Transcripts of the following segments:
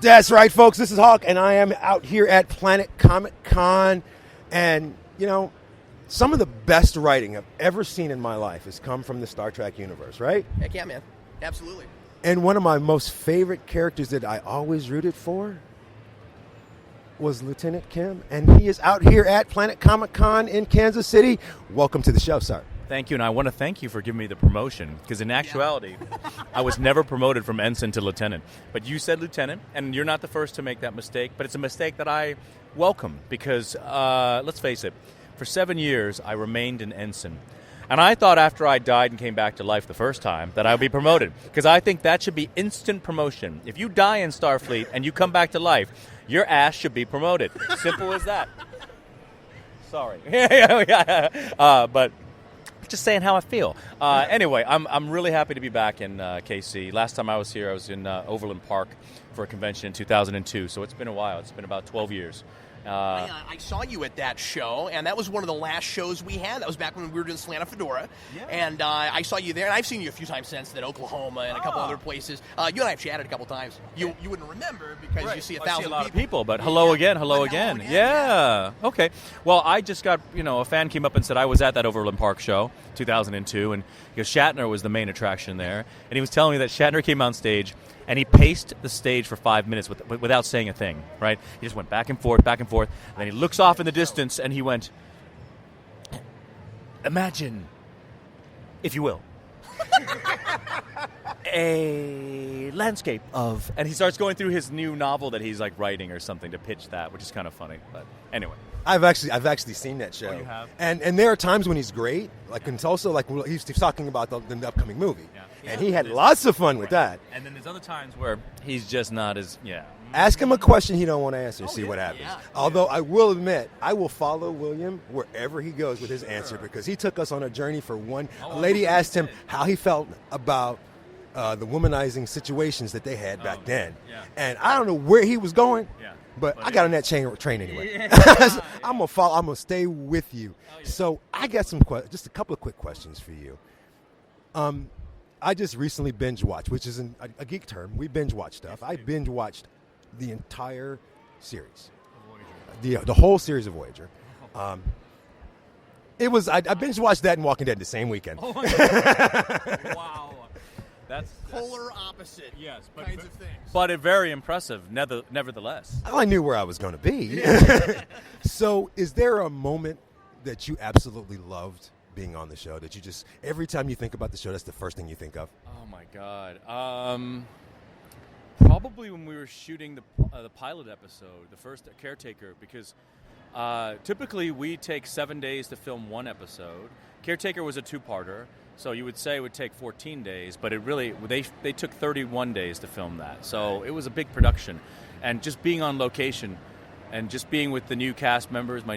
That's right, folks. This is Hawk, and I am out here at Planet Comicon. And, you know, some of the best writing I've ever seen in my life has come from the Star Trek universe, right? Heck yeah, man. Absolutely. And one of my most favorite characters that I always rooted for was Lieutenant Kim. And he is out here at Planet Comicon in Kansas City. Welcome to the show, sir. Thank you, and I want to thank you for giving me the promotion, because in actuality, I was never promoted from ensign to lieutenant. But you said lieutenant, and you're not the first to make that mistake, but it's a mistake that I welcome, because, let's face it, for 7 years, I remained an ensign. And I thought after I died and came back to life the first time that I would be promoted, because I think that should be instant promotion. If you die in Starfleet and you come back to life, your ass should be promoted. Simple as that. Sorry. But just saying how I feel. Anyway, I'm really happy to be back in KC. Last time I was here, I was in Overland Park for a convention in 2002, so it's been a while. It's been about 12 years. I saw you at that show, and that was one of the last shows we had. That was back when we were doing Slant Fedora. Yeah. And I saw you there, and I've seen you a few times since in Oklahoma and a couple other places. You and I have chatted a couple times. You wouldn't remember because you see 1,000 people. But hello again. Yeah. Okay. Well, I just got, a fan came up and said I was at that Overland Park show, 2002, and because Shatner was the main attraction there, and he was telling me that Shatner came on stage and he paced the stage for 5 minutes without saying a thing, right? He just went back and forth, and then he looks off in the distance, and he went, imagine, if you will, a landscape of... And he starts going through his new novel that he's, writing or something to pitch that, which is kind of funny. But anyway. I've actually seen that show. Oh, you have? And there are times when he's great, and also, he's talking about the upcoming movie. Yeah. And he had lots of fun with that. And then there's other times where he's just not as, Ask him a question he don't want to answer, see what happens. Yeah. Although I will admit, I will follow William wherever he goes with his answer, because he took us on a journey for one. A lady asked him how he felt about the womanizing situations that they had back then. Yeah. And I don't know where he was going, but I got on that train anyway. Yeah. I'm going to stay with you. Oh, yeah. So I got just a couple of quick questions for you. I just recently binge watched, which is a geek term. We binge watch stuff. I binge watched the entire series, the whole series of Voyager. I binge watched that and Walking Dead the same weekend. Oh my God. Wow, that's polar opposite. Yes, kinds of things. But very impressive, nevertheless. I knew where I was going to be. So, is there a moment that you absolutely loved being on the show, that you just, every time you think about the show, that's the first thing you think of? Oh my God. Probably when we were shooting the pilot episode, the first Caretaker, because typically we take 7 days to film one episode. Caretaker was a two-parter, so you would say it would take 14 days, but they took 31 days to film that. So it was a big production, and just being on location and just being with the new cast members, my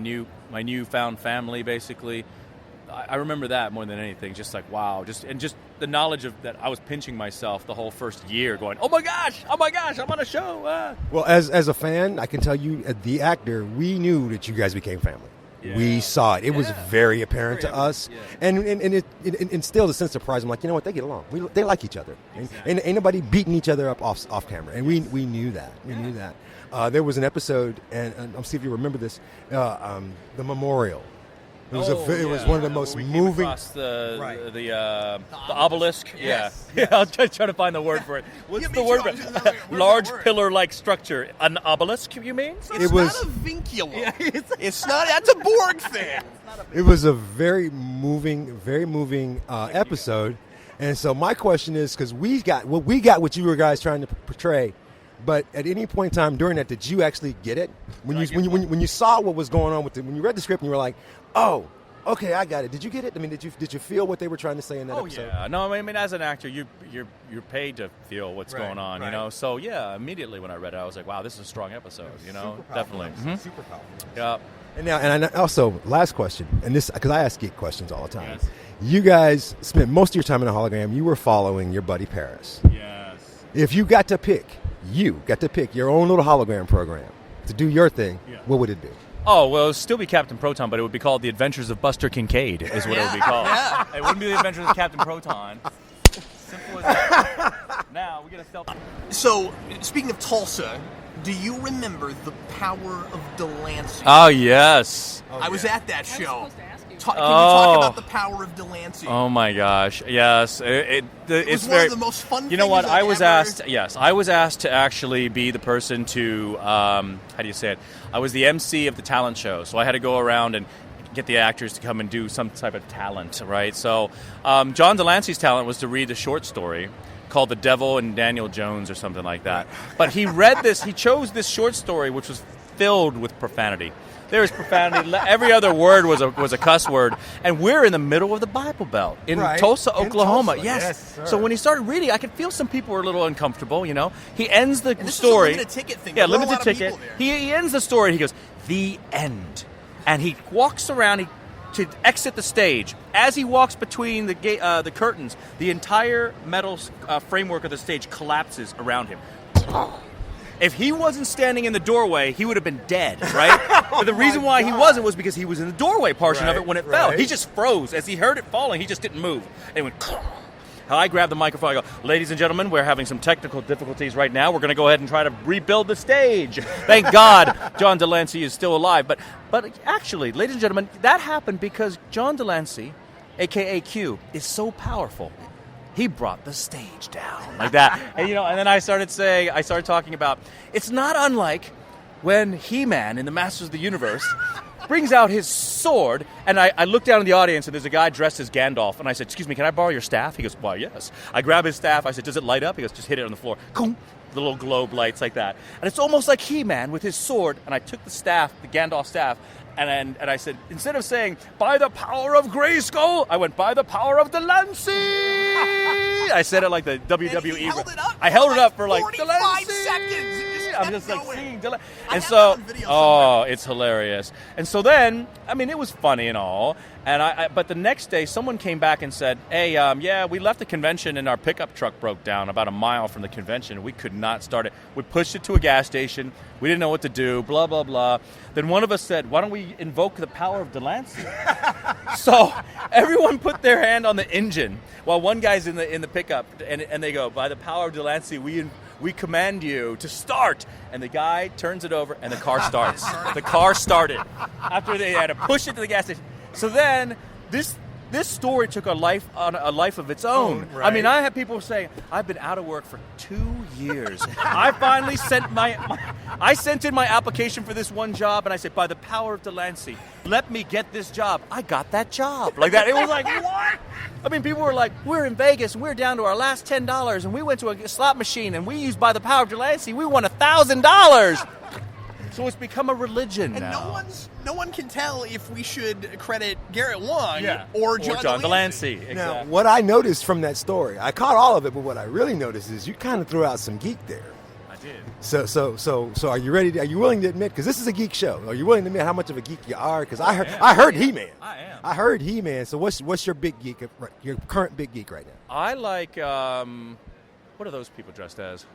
newfound family, basically. I remember that more than anything. Just wow, just the knowledge of that I was pinching myself the whole first year, going, oh my gosh, I'm on a show. Well, as a fan, I can tell you, the actor, we knew that you guys became family. Yeah. We saw it. It was very apparent to us, and it instilled a sense of pride. I'm like, you know what? They get along. They like each other, exactly. And ain't nobody beating each other up off camera. And we knew that. We knew that. There was an episode, and I'll see if you remember this. The memorial. It was one of the most moving. Across the obelisk. Yes. Yeah. I was trying to find the word for it. What's the word? Large pillar-like structure. An obelisk, you mean? It's not a vinculum. Yeah, it's not. That's a Borg thing. It was a very moving episode, and so my question is, because we got what you were guys trying to portray. But at any point in time during that, did you actually get it? When you saw what was going on when you read the script and you were like, oh, okay, I got it. Did you get it? I mean, did you feel what they were trying to say in that episode? Yeah. No, I mean, as an actor, you're paid to feel what's going on, right. So yeah, immediately when I read it, I was like, wow, this is a strong episode, definitely. Mm-hmm. Super powerful. Yeah. And also, last question, and this, because I ask geek questions all the time. Yes. You guys spent most of your time in a hologram. You were following your buddy Paris. Yes. If you got to pick your own little hologram program to do your thing, what would it be? Oh, well, it would still be Captain Proton, but it would be called The Adventures of Buster Kincaid, is what it would be called. Yeah. It wouldn't be The Adventures of Captain Proton. Simple as that. Now, we get a stealth. So, speaking of Tulsa, Do you remember The Power of Delancey? Oh, yes. I was at that show. Can you Oh. talk about The Power of Delancey? Oh my gosh! Yes, It it's was very. one of the most fun. You know what? things I I've was ever- asked. Yes, I was asked to actually be the person to. How do you say it? I was the MC of the talent show, so I had to go around and get the actors to come and do some type of talent, right? So, John Delancey's talent was to read a short story called "The Devil and Daniel Jones" or something like that. But he read this. He chose this short story, which was filled with profanity. There was profanity. Every other word was a cuss word, and we're in the middle of the Bible Belt in Tulsa, In Oklahoma. Tulsa. Yes. Sir. So when he started reading, I could feel some people were a little uncomfortable. You know, he ends the this story. is a limited ticket thing. Yeah, There were a limited lot of ticket. people there. He ends the story. And he goes, "The end," and he walks around. To exit the stage, as he walks between the curtains, the entire metal framework of the stage collapses around him. If he wasn't standing in the doorway, he would have been dead, right? But the reason why he wasn't was because he was in the doorway portion of it when it fell. He just froze. As he heard it falling, he just didn't move. And it went... I grabbed the microphone. I go, "Ladies and gentlemen, we're having some technical difficulties right now. We're going to go ahead and try to rebuild the stage." Thank God John Delancey is still alive. But actually, ladies and gentlemen, that happened because John Delancey, a.k.a. Q, is so powerful. He brought the stage down like that. And, and then I started talking about, it's not unlike when He-Man in the Masters of the Universe brings out his sword, and I look down in the audience, and there's a guy dressed as Gandalf, and I said, "Excuse me, can I borrow your staff?" He goes, "Why, yes." I grab his staff. I said, "Does it light up?" He goes, "Just hit it on the floor." Coom. The little globe lights like that. And it's almost like He-Man with his sword, and I took the staff, the Gandalf staff, and I said, instead of saying, "By the power of Grayskull," I went, "By the power of Delancey." I said it like the WWE. And he held it up I held it up for like 45 Delancey. seconds. I'm just like singing Delancey. I And have so, that on video somewhere. it's hilarious. And so then, I mean, it was funny and all. And but the next day, someone came back and said, "Hey, yeah, we left the convention and our pickup truck broke down about a mile from the convention. We could not start it. We pushed it to a gas station. We didn't know what to do. Blah blah blah." Then one of us said, "Why don't we invoke the power of Delancey?" So everyone put their hand on the engine while one guy's in the pickup, and they go, "By the power of Delancey, we command you to start." And the guy turns it over, and the car starts. The car started after they had to push it to the gas station. So then this story took a life of its own. Right. I mean, I had people saying, "I've been out of work for 2 years. I finally sent I sent in my application for this one job, and I said, by the power of Delancey, let me get this job." I got that job. Like that. It was like, what? I mean, people were like, "We're in Vegas, and we're down to our last $10, and we went to a slot machine, and we used by the power of Delancey, we won $1,000. So it's become a religion And now. no one can tell if we should credit Garrett Wang Yeah. or John Delancey. Delancey. Now, Exactly. what I noticed from that story, I caught all of it, but what I really noticed is you kind of threw out some geek there. I did. So are you ready? Are you willing to admit? Because this is a geek show. Are you willing to admit how much of a geek you are? Because I heard He-Man. I am. I heard He-Man. So what's your big geek? Your current big geek right now? I like, what are those people dressed as?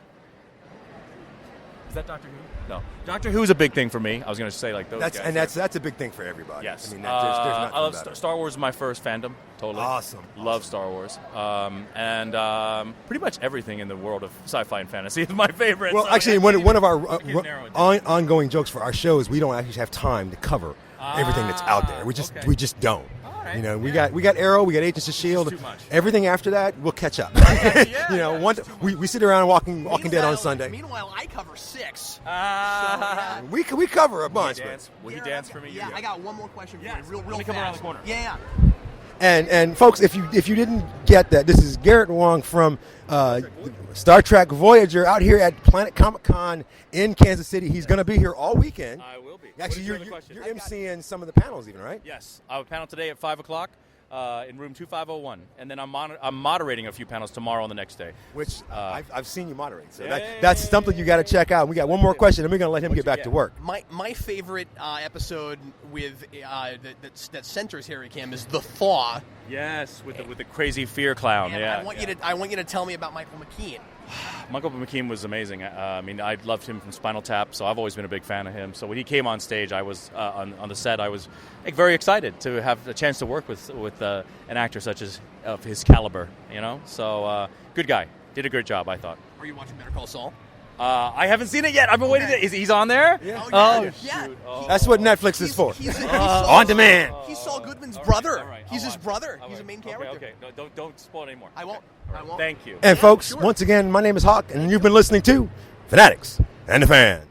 Is that Doctor Who? No. Doctor Who's a big thing for me. I was going to say like those guys. And that's a big thing for everybody. Yes. I mean, there's nothing I love about it. Star Wars is my first fandom. Totally. Awesome. Love Star Wars. And pretty much everything in the world of sci-fi and fantasy is my favorite. Well, so actually, I one can't of our even narrow it down. ongoing jokes for our show is we don't actually have time to cover everything that's out there. We just don't. right. You know, we got Arrow, we got Agents of Shield. too much. Everything after that, we'll catch up. You know, we sit around Walking Dead on Sunday. Meanwhile, I cover 6. We cover a bunch. Will you dance for me? Yeah, I got one more question for Yes. you, real Let me fast. come around the corner. Yeah. And folks, if you didn't get that, this is Garrett Wang from Star Trek Voyager out here at Planet Comicon in Kansas City. He's going to be here all weekend. I will be. Actually, What is you're your other question? emceeing some of the panels, even, right? Yes, I have a panel today at 5 o'clock in room 2501, and then I'm moderating a few panels tomorrow on the next day. Which I've seen you moderate, so Yeah. that's something you got to check out. We got one more question, and we're going to let him get back to work. My favorite episode with that centers Harry Kim is The Thaw. Yes, with the crazy fear clown. And Yeah, I want you to tell me about Michael McKean. Michael McKean was amazing. I mean, I loved him from Spinal Tap, so I've always been a big fan of him. So when he came on stage, I was on the set. I was very excited to have a chance to work with an actor such as of his caliber. You know, so good guy, did a great job, I thought. Are you watching Better Call Saul? I haven't seen it yet. I've been waiting. He's on there? Yeah. Oh, yeah. shoot. Oh. That's what Netflix is for. He's On demand. He's Saul Goodman's All brother. right. He's I'll his watch brother. it. He's a main Okay, character. Okay. No, don't spoil anymore. I won't. Okay. I won't. Thank you. And folks, sure. once again, my name is Hawk, and you've been listening to Fanatics and the Fan.